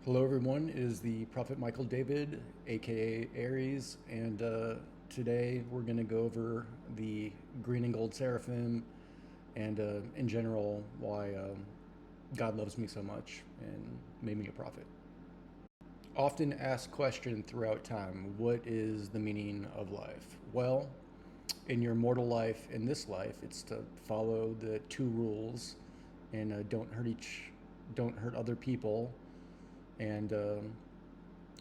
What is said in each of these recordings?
Hello, everyone. It is the Prophet Michael David, aka Aries, and today we're going to go over the green and gold seraphim and, in general, why God loves me so much and made me a prophet. Often asked question throughout time: what is the meaning of life? Well, in your mortal life, in this life, it's to follow the two rules and don't hurt other people, and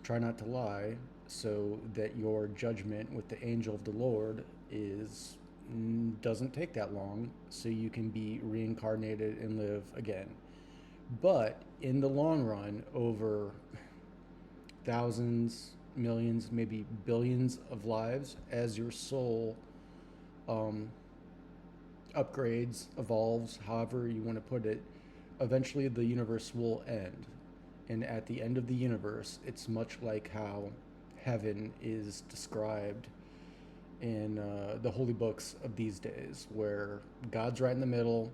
try not to lie, so that your judgment with the angel of the Lord is doesn't take that long, so you can be reincarnated and live again. But in the long run, over thousands, millions, maybe billions of lives, as your soul um, upgrades, evolves, however you want to put it, eventually the universe will end. And at the end of the universe, it's much like how heaven is described in the holy books of these days, where God's right in the middle,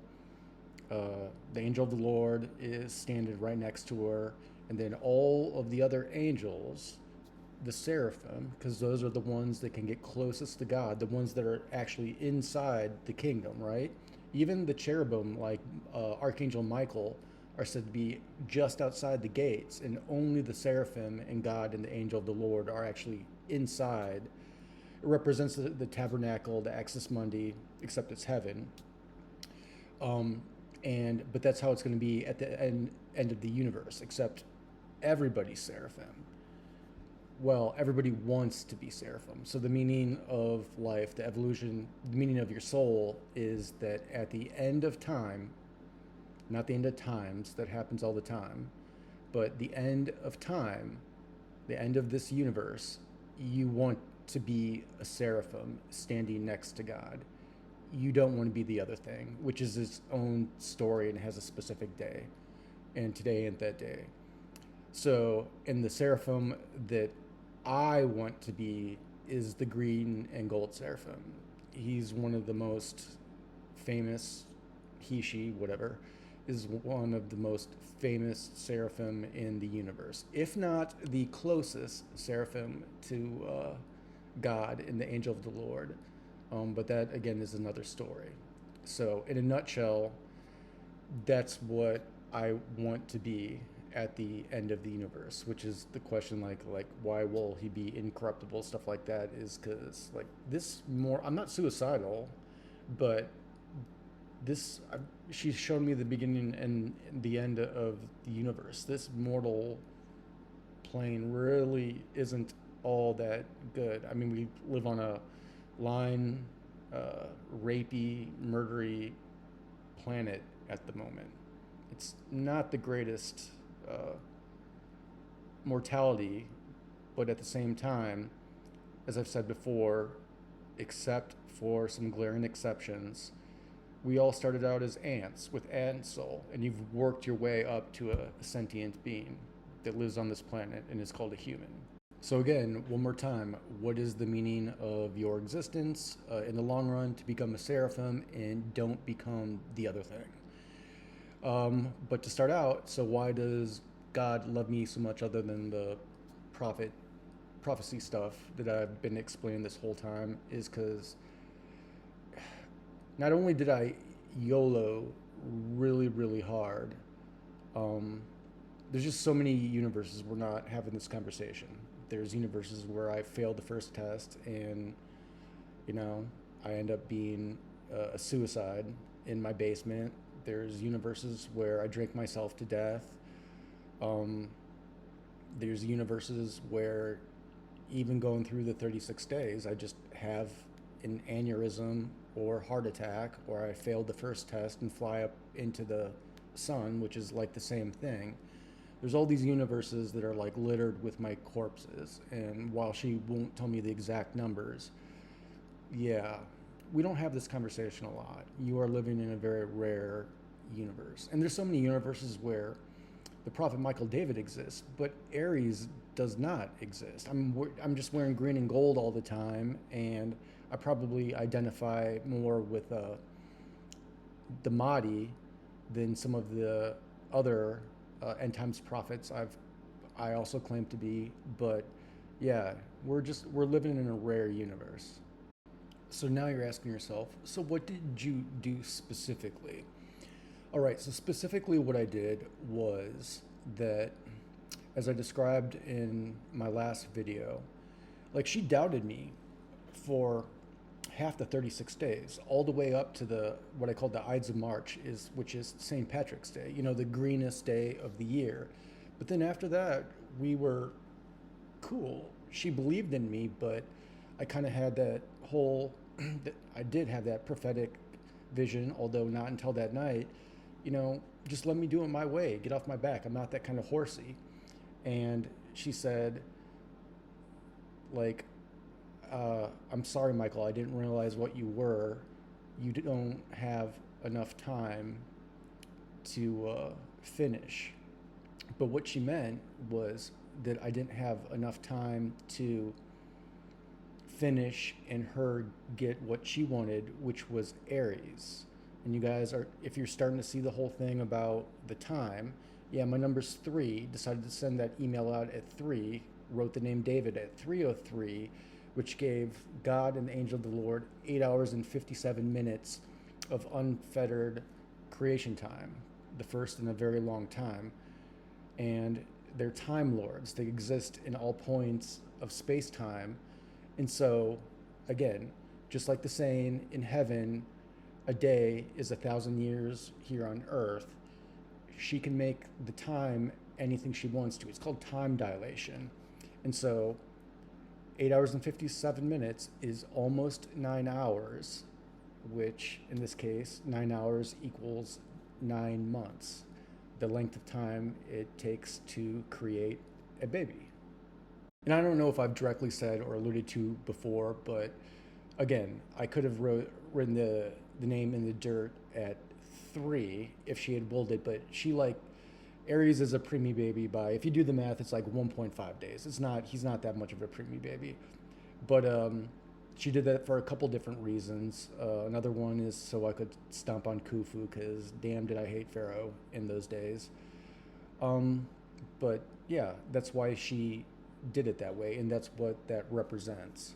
the angel of the Lord is standing right next to her, and then all of the other angels, the seraphim, because those are the ones that can get closest to God, the ones that are actually inside the kingdom, right? Even the cherubim, like Archangel Michael, are said to be just outside the gates, and only the seraphim and God and the angel of the Lord are actually inside. It represents the tabernacle, the Axis Mundi, except it's heaven. Um, but that's how it's going to be at the end of the universe, except everybody's seraphim. Well, everybody wants to be seraphim. So the meaning of life, the evolution, the meaning of your soul is that at the end of time, not the end of times, that happens all the time, but the end of time, the end of this universe, you want to be a seraphim standing next to God. You don't want to be the other thing, which is its own story and has a specific day. And today ain't that day. So, in the seraphim that I want to be is the green and gold seraphim. He's one of the most famous, he, she, whatever, is one of the most famous seraphim in the universe, if not the closest seraphim to God and the angel of the Lord. But that, again, is another story. So, in a nutshell, that's what I want to be at the end of the universe, which is the question, like why will he be incorruptible, stuff like that, is because like this more, I'm not suicidal, but this she's shown me the beginning and the end of the universe. This mortal plane really isn't all that good. I mean, we live on a line rapey, murdery planet at the moment. It's not the greatest uh, mortality, but at the same time, as I've said before, except for some glaring exceptions, we all started out as ants with ant soul, and you've worked your way up to a sentient being that lives on this planet and is called a human. So, again, one more time, what is the meaning of your existence in the long run? To become a seraphim and don't become the other thing. But to start out, so why does God love me so much other than the prophet prophecy stuff that I've been explaining this whole time? Is because not only did I YOLO really, really hard, um, there's just so many universes we're not having this conversation. There's universes where I failed the first test and, you know, I end up being a suicide in my basement. There's universes where I drink myself to death. Um, there's universes where even going through the 36 days, I just have an aneurysm or heart attack, or I failed the first test and fly up into the sun, which is like the same thing. There's all these universes that are like littered with my corpses, and while she won't tell me the exact numbers, yeah, we don't have this conversation a lot. You are living in a very rare universe, and there's so many universes where the prophet Michael David exists, but Aries does not exist. I'm just wearing green and gold all the time, and I probably identify more with the Mahdi than some of the other end times prophets I've I also claim to be, but yeah, we're living in a rare universe. So now you're asking yourself, so what did you do specifically? All right, so specifically what I did was that, as I described in my last video, like she doubted me for half the 36 days, all the way up to the what I call the Ides of March, is which is St. Patrick's Day, the greenest day of the year. But then after that, we were cool. She believed in me, but I kind of had that whole, I did have that prophetic vision, although not until that night. Just let me do it my way. Get off my back. I'm not that kind of horsey. And she said, like, I'm sorry, Michael. I didn't realize what you were. You don't have enough time to finish. But what she meant was that I didn't have enough time to finish and her get what she wanted, which was Aries. And you guys are, if you're starting to see the whole thing about the time, yeah, my number's 3. Decided to send that email out at 3. Wrote the name David at 3:03, which gave God and the angel of the Lord 8 hours and 57 minutes of unfettered creation time, the first in a very long time. And they're time lords. They exist in all points of space time. And so, again, just like the saying in heaven, a day is 1,000 years here on earth, she can make the time anything she wants to. It's called time dilation. And so 8 hours and 57 minutes is almost 9 hours, which in this case, 9 hours equals 9 months, the length of time it takes to create a baby. And I don't know if I've directly said or alluded to before, but again, I could have written the name in the dirt at 3 if she had willed it, but Aries is a preemie baby by, if you do the math, it's like 1.5 days. He's not that much of a preemie baby. But she did that for a couple different reasons. Another one is so I could stomp on Khufu, because damn did I hate Pharaoh in those days. But yeah, that's why she did it that way, and that's what that represents.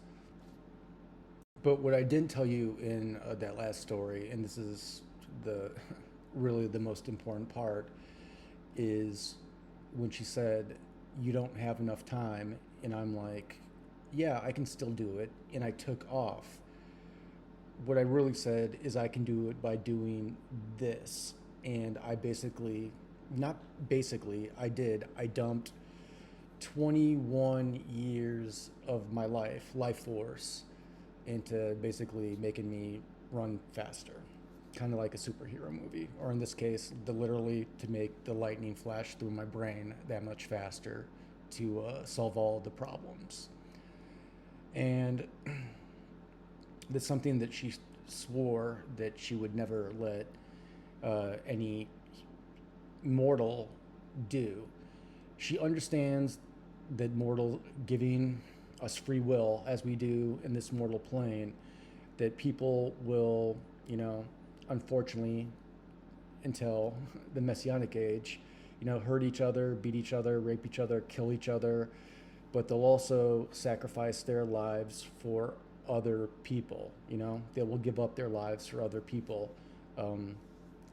But what I didn't tell you in that last story, and this is the really the most important part, is when she said, "You don't have enough time," and I'm like, "Yeah, I can still do it," and I took off. What I really said is I can do it by doing this, and I basically, not basically, I dumped 21 years of my life force, into basically making me run faster, kind of like a superhero movie, or in this case, literally to make the lightning flash through my brain that much faster to solve all the problems. And that's something that she swore that she would never let any mortal do. She understands that mortal giving us free will, as we do in this mortal plane, that people will, unfortunately, until the Messianic age, hurt each other, beat each other, rape each other, kill each other, but they'll also sacrifice their lives for other people. They will give up their lives for other people,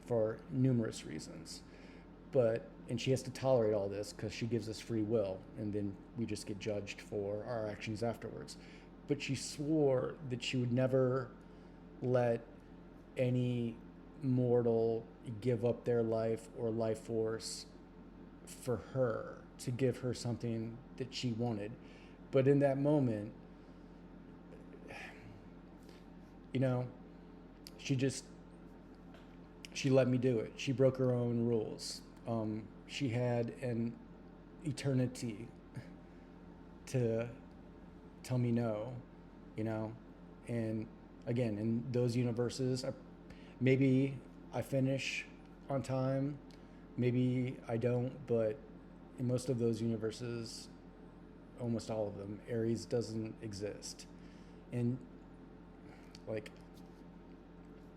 for numerous reasons. And she has to tolerate all this because she gives us free will, and then we just get judged for our actions afterwards. But she swore that she would never let any mortal give up their life or life force for her, to give her something that she wanted. But in that moment, she just, she let me do it. She broke her own rules. She had an eternity to tell me no, and again, in those universes, maybe I finish on time, maybe I don't, but in most of those universes, almost all of them, Aries doesn't exist. And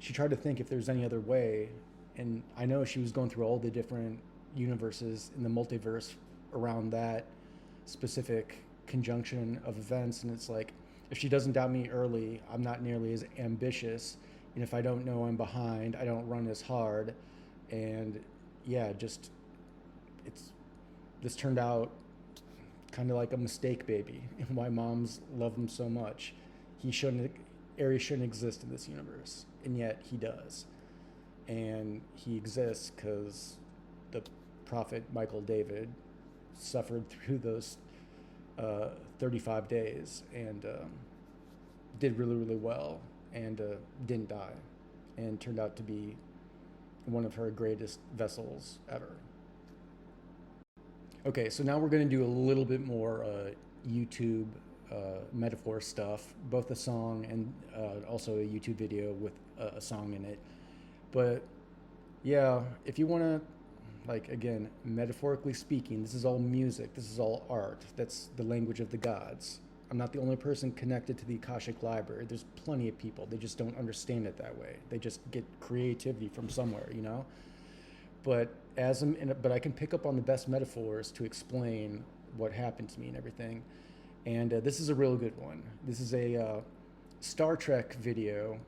she tried to think if there's any other way, and I know she was going through all the different universes in the multiverse around that specific conjunction of events. And it's like, if she doesn't doubt me early, I'm not nearly as ambitious. And if I don't know I'm behind, I don't run as hard. And yeah, just it's this turned out kind of like a mistake baby, and why moms love him so much. He shouldn't, Aries shouldn't exist in this universe, and yet he does. And he exists because the prophet Michael David suffered through those 35 days and did really, really well, and didn't die, and turned out to be one of her greatest vessels ever. Okay, so now we're going to do a little bit more YouTube metaphor stuff, both a song and also a YouTube video with a song in it. But yeah, if you want to, like, again, metaphorically speaking, this is all music, this is all art, that's the language of the gods. I'm not the only person connected to the Akashic Library. There's plenty of people. They just don't understand it that way. They just get creativity from somewhere, you know? But but I can pick up on the best metaphors to explain what happened to me and everything. And this is a real good one. This is a Star Trek video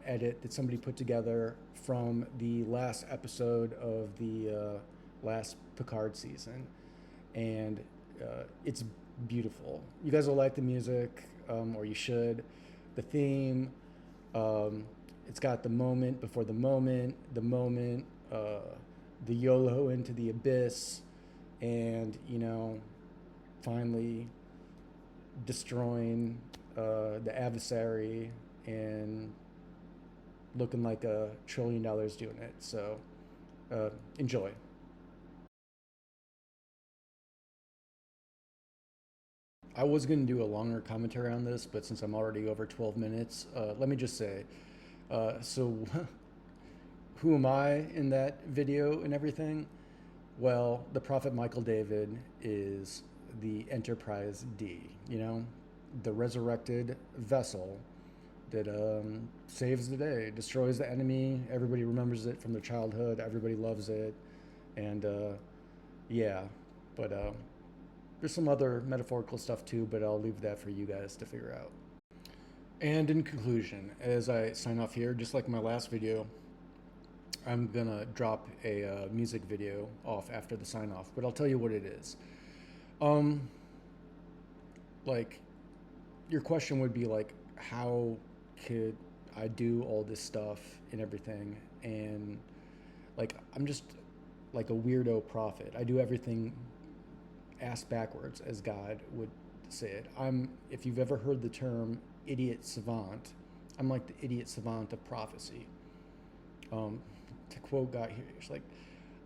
edit that somebody put together from the last episode of the last Picard season, and it's beautiful. You guys will like the music, or you should. The theme, it's got the moment before the moment, the YOLO into the abyss, and finally destroying the adversary and looking like $1 trillion doing it. So enjoy. I was going to do a longer commentary on this, but since I'm already over 12 minutes, let me just say, so who am I in that video and everything? Well, the prophet Michael David is the Enterprise D, the resurrected vessel that saves the day, destroys the enemy. Everybody remembers it from their childhood. Everybody loves it. And yeah, but there's some other metaphorical stuff too, but I'll leave that for you guys to figure out. And in conclusion, as I sign off here, just like my last video, I'm gonna drop a music video off after the sign off, but I'll tell you what it is. Like, your question would be like, how could I do all this stuff and everything? And like, I'm just like a weirdo prophet. I do everything ass backwards, as God would say it. If you've ever heard the term idiot savant, I'm like the idiot savant of prophecy. To quote God here, it's like,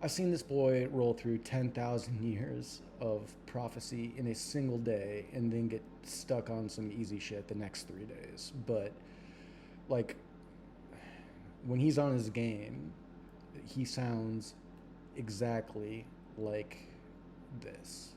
I've seen this boy roll through 10,000 years of prophecy in a single day and then get stuck on some easy shit the next 3 days. But like, when he's on his game, he sounds exactly like this.